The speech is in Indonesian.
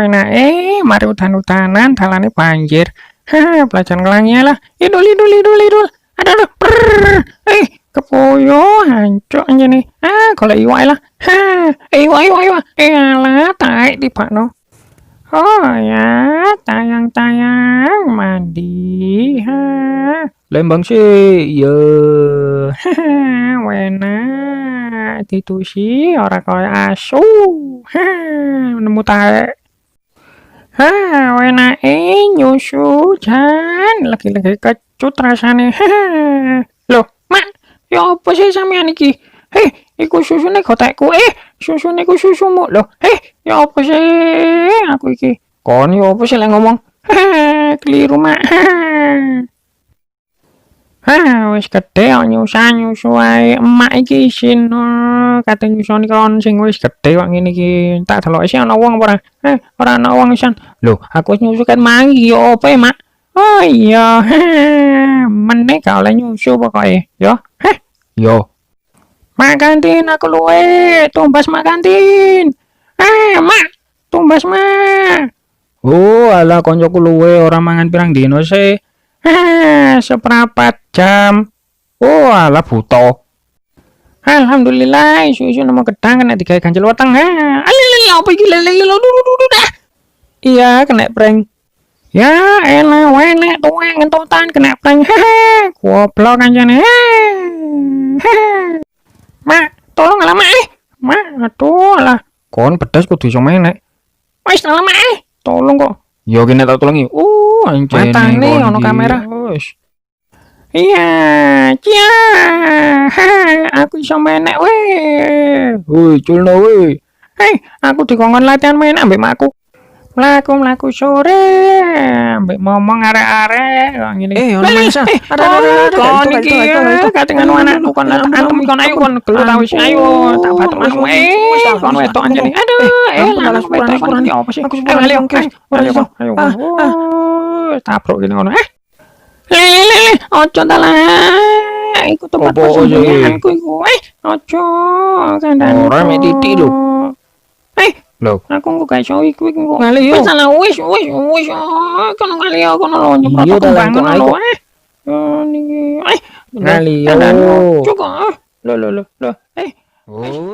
enak mari udan-udanan dalane banjir. Belajar ngelangi lah. Idul idul idul idul. Aduh, prrr. Kepoyo hancur anjene. Golek iwak lah. Iwak. Alah, taek tibakno. Oh ya, tayang-tayang mandi. Lembang sih, ya. Wena ditusi ora kaya asu. Nemu taek. Wenake nyusu jan lagi-lagi kecut rasane. Loh, Mak, ya apa sih sampean iki? Iku susune gotekku. Susune ku susumu. Loh, ya apa sih aku iki? Kon ya apa sih lek ngomong? Keliru, Mak. Wis gedhe kok nyusu ae. Emak iki isin kate nyusoni kon sing wis gedhe kok ngene iki. Tak deloke sih ana wong apa ora? Ora ana wong isan. Lho, aku wis nyusu kan mangi ya apa Mak? Oh iya. Meneh gak oleh nyusu pokoke, ya. Yo. Mak kantin aku luwe, tumbas Mak kantin. Mak, tumbas Mak. Oh, alah koncoku luwe ora mangan pirang dino sih. Seprapat jam. Oh, alah buta. Alhamdulillah, isu-isu nemu gedang kena digawe ganjel weteng. Alilila apa iki lele dah. Iya, kena prank. Ya, elah wenek tuwek ngentotan kena prank. Goblok anjane. Mak, tolong lah Mak. Mak, aduh lah. Kon pedas kudu iso menek. Wis lah Mak. Tolong kok. Yo kene tak tolongi. Anjene. Matane ono kamera. Wis. Iya, cia. Aku iso menek weh. Woi, culno woi. Aku dikongkon latihan main ambek makku. Mlaku sore ambek momong arek-arek kok ngene. Ono mangsa. Kon iki katingan anakku kon antem kon ayo kon gelut wis ayo tak batuk masuk kon wedok anjene. Aduh, lalas wedok iki apa sih? Ayo. Tabruk gini ngono. Lele, ojo dalah. Iku tempat persembunyianku iku. Ojo kandhane. Ora mek titik lho. Lho, aku kok gak iso iku ngali yo. Wis salah wis. Kono ngali yo kono lho nyemprot kembang lho. Niki. ngali yo. Cukup. Lho. Oh,